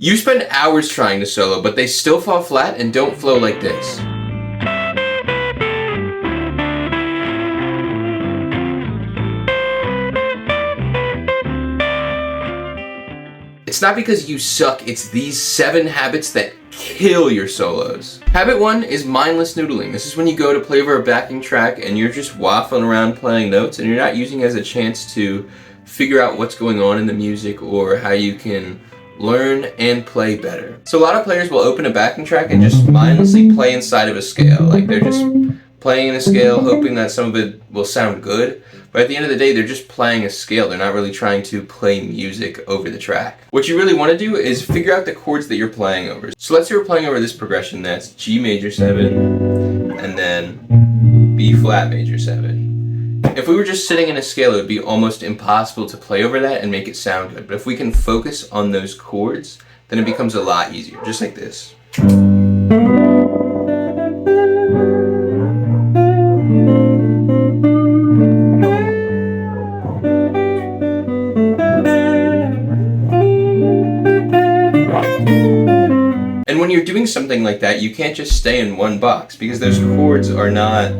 You spend hours trying to solo, but they still fall flat and don't flow like this. It's not because you suck, it's these 7 habits that kill your solos. Habit 1 is mindless noodling. This is when you go to play over a backing track and you're just waffling around playing notes and you're not using it as a chance to figure out what's going on in the music or how you can learn and play better. So a lot of players will open a backing track and just mindlessly play inside of a scale. Like they're just playing in a scale, hoping that some of it will sound good. But at the end of the day, they're just playing a scale. They're not really trying to play music over the track. What you really want to do is figure out the chords that you're playing over. So let's say we're playing over this progression that's G major 7 and then B flat major 7. If we were just sitting in a scale, it would be almost impossible to play over that and make it sound good. But if we can focus on those chords, then it becomes a lot easier, just like this. And when you're doing something like that, you can't just stay in one box because those chords are not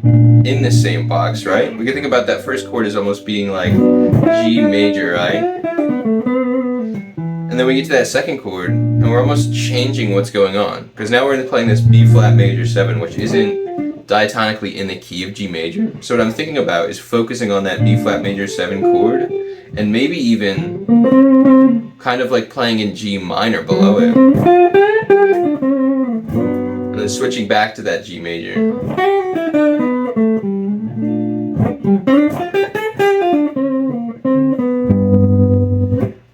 in the same box, right? We can think about that first chord as almost being like G major, right? And then we get to that second chord and we're almost changing what's going on because now we're playing this B flat major 7, which isn't diatonically in the key of G major. So what I'm thinking about is focusing on that B flat major 7 chord and maybe even kind of like playing in G minor below it. And then switching back to that G major.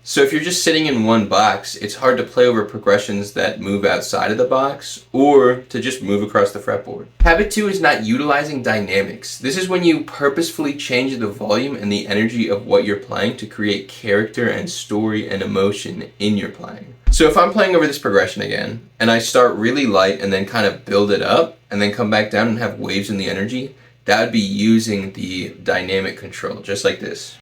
So if you're just sitting in one box, it's hard to play over progressions that move outside of the box or to just move across the fretboard. Habit 2 is not utilizing dynamics. This is when you purposefully change the volume and the energy of what you're playing to create character and story and emotion in your playing. So if I'm playing over this progression again, and I start really light and then kind of build it up, and then come back down and have waves in the energy, that would be using the dynamic control, just like this.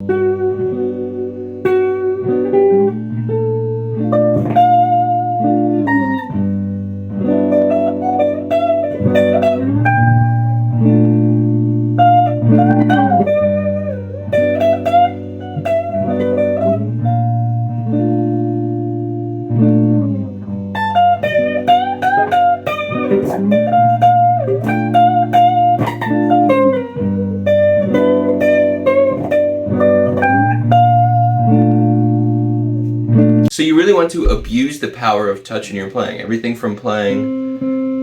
So you really want to abuse the power of touch in your playing. Everything from playing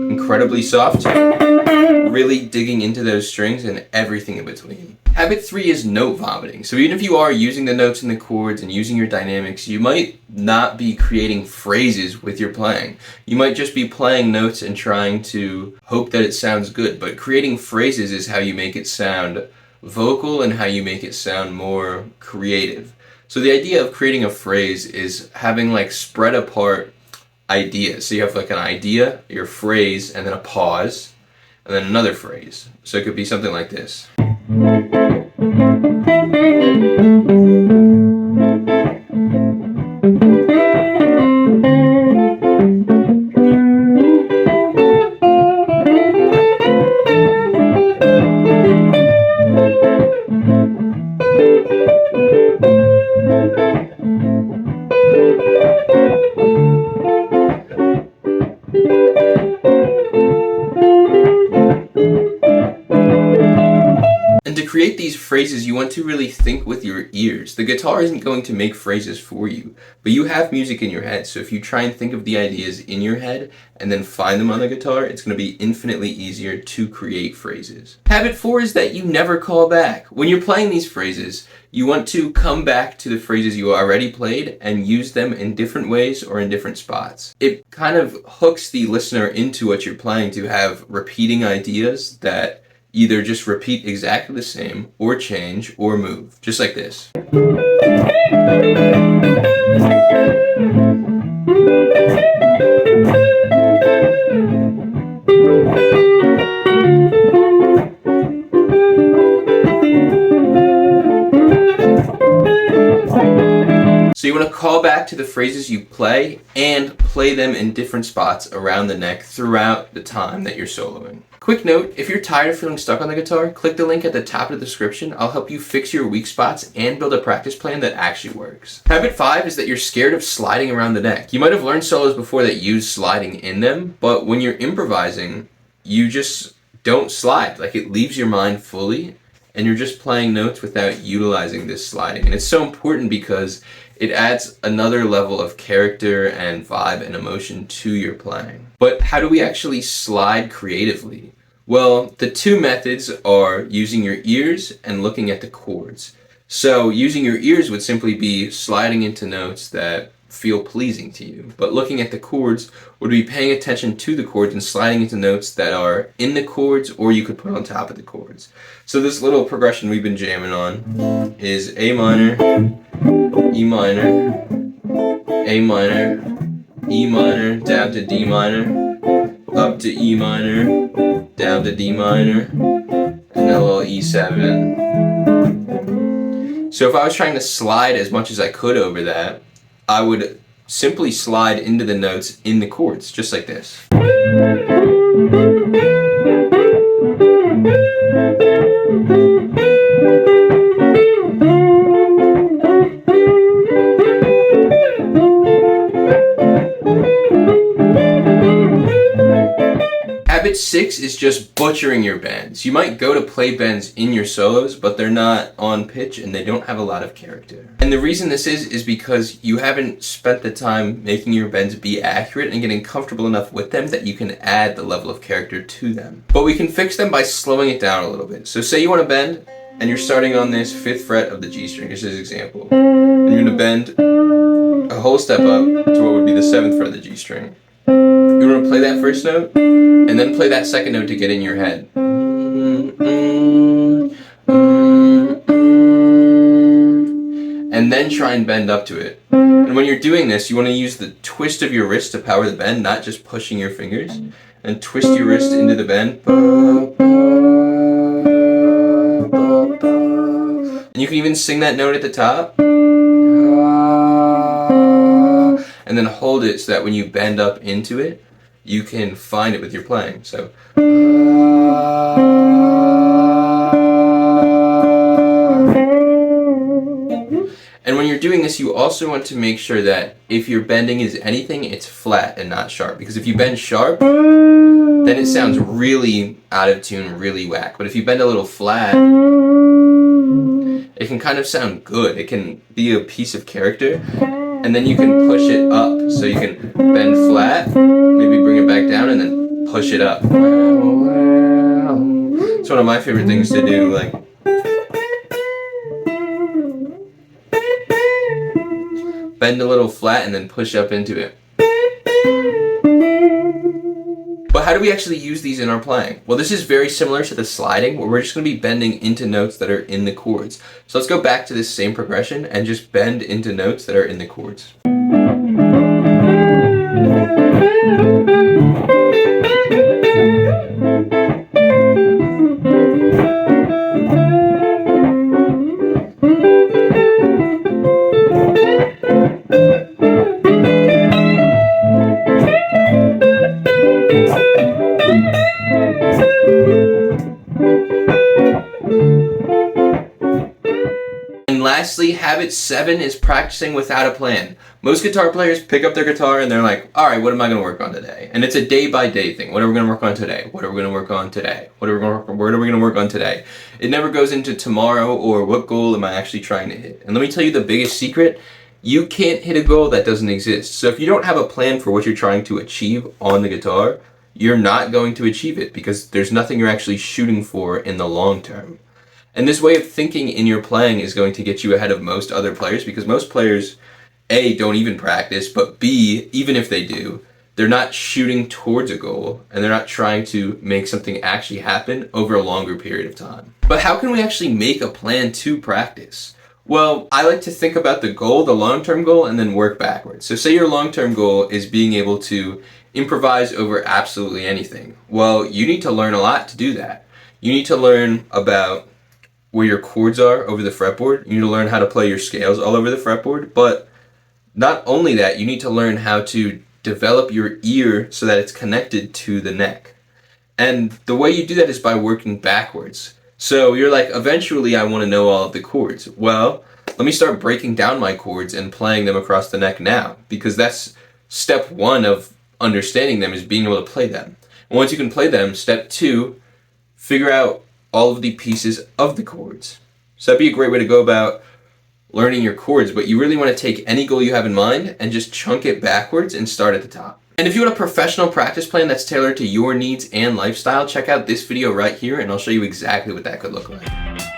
incredibly soft to really digging into those strings and everything in between. Habit 3 is note vomiting. So even if you are using the notes and the chords and using your dynamics, you might not be creating phrases with your playing. You might just be playing notes and trying to hope that it sounds good. But creating phrases is how you make it sound vocal and how you make it sound more creative. So the idea of creating a phrase is having like spread apart ideas. So you have like an idea, your phrase, and then a pause, and then another phrase. So it could be something like this. And to create these phrases, you want to really think with your ears. The guitar isn't going to make phrases for you, but you have music in your head. So if you try and think of the ideas in your head and then find them on the guitar, it's going to be infinitely easier to create phrases. Habit 4 is that you never call back. When you're playing these phrases, you want to come back to the phrases you already played and use them in different ways or in different spots. It kind of hooks the listener into what you're playing to have repeating ideas that either just repeat exactly the same or change or move, just like this. So you want to call back to the phrases you play and play them in different spots around the neck throughout the time that you're soloing. Quick note, if you're tired of feeling stuck on the guitar, click the link at the top of the description. I'll help you fix your weak spots and build a practice plan that actually works. Habit 5 is that you're scared of sliding around the neck. You might have learned solos before that use sliding in them, but when you're improvising, you just don't slide. Like, it leaves your mind fully and you're just playing notes without utilizing this sliding. And it's so important because it adds another level of character and vibe and emotion to your playing. But how do we actually slide creatively? Well, the two methods are using your ears and looking at the chords. So using your ears would simply be sliding into notes that feel pleasing to you. But looking at the chords would be paying attention to the chords and sliding into notes that are in the chords or you could put on top of the chords. So this little progression we've been jamming on is A minor, E minor, A minor, E minor, down to D minor, up to E minor, down to D minor, and then a little E7. So if I was trying to slide as much as I could over that, I would simply slide into the notes in the chords, just like this. Habit 6 is just butchering your bends. You might go to play bends in your solos, but they're not on pitch and they don't have a lot of character. And the reason this is because you haven't spent the time making your bends be accurate and getting comfortable enough with them that you can add the level of character to them. But we can fix them by slowing it down a little bit. So say you want to bend and you're starting on this 5th fret of the G string, just as an example. And you're going to bend a whole step up to what would be the 7th fret of the G string. You want to play that first note, and then play that second note to get in your head. And then try and bend up to it. And when you're doing this, you want to use the twist of your wrist to power the bend, not just pushing your fingers. And twist your wrist into the bend. And you can even sing that note at the top. And then hold it so that when you bend up into it, you can find it with your playing. So, and when you're doing this, you also want to make sure that if your bending is anything, it's flat and not sharp. Because if you bend sharp, then it sounds really out of tune, really whack. But if you bend a little flat, it can kind of sound good. It can be a piece of character. And then you can push it up. So you can bend flat, maybe bring it back down, and then push it up. It's one of my favorite things to do. Like, bend a little flat and then push up into it. But how do we actually use these in our playing? Well, this is very similar to the sliding, where we're just going to be bending into notes that are in the chords. So let's go back to this same progression and just bend into notes that are in the chords. And lastly, habit 7 is practicing without a plan. Most guitar players pick up their guitar and they're like, all right, what am I going to work on today? And it's a day-by-day thing. What are we going to work on today? What are we going to work on today? What are we going to work on today? It never goes into tomorrow or what goal am I actually trying to hit? And let me tell you the biggest secret. You can't hit a goal that doesn't exist. So if you don't have a plan for what you're trying to achieve on the guitar, you're not going to achieve it because there's nothing you're actually shooting for in the long term. And this way of thinking in your playing is going to get you ahead of most other players because most players, A, don't even practice, but B, even if they do, they're not shooting towards a goal and they're not trying to make something actually happen over a longer period of time. But how can we actually make a plan to practice? Well, I like to think about the goal, the long-term goal, and then work backwards. So say your long-term goal is being able to improvise over absolutely anything. Well, you need to learn a lot to do that. You need to learn about where your chords are over the fretboard. You need to learn how to play your scales all over the fretboard, but Not only that, you need to learn how to develop your ear so that it's connected to the neck. And the way you do that is by working backwards. So you're like, eventually I want to know all of the chords. Well, let me start breaking down my chords and playing them across the neck now, because that's step one of understanding them, is being able to play them. And once you can play them, step two, figure out all of the pieces of the chords. So that'd be a great way to go about learning your chords, but you really want to take any goal you have in mind and just chunk it backwards and start at the top. And if you want a professional practice plan that's tailored to your needs and lifestyle, check out this video right here and I'll show you exactly what that could look like.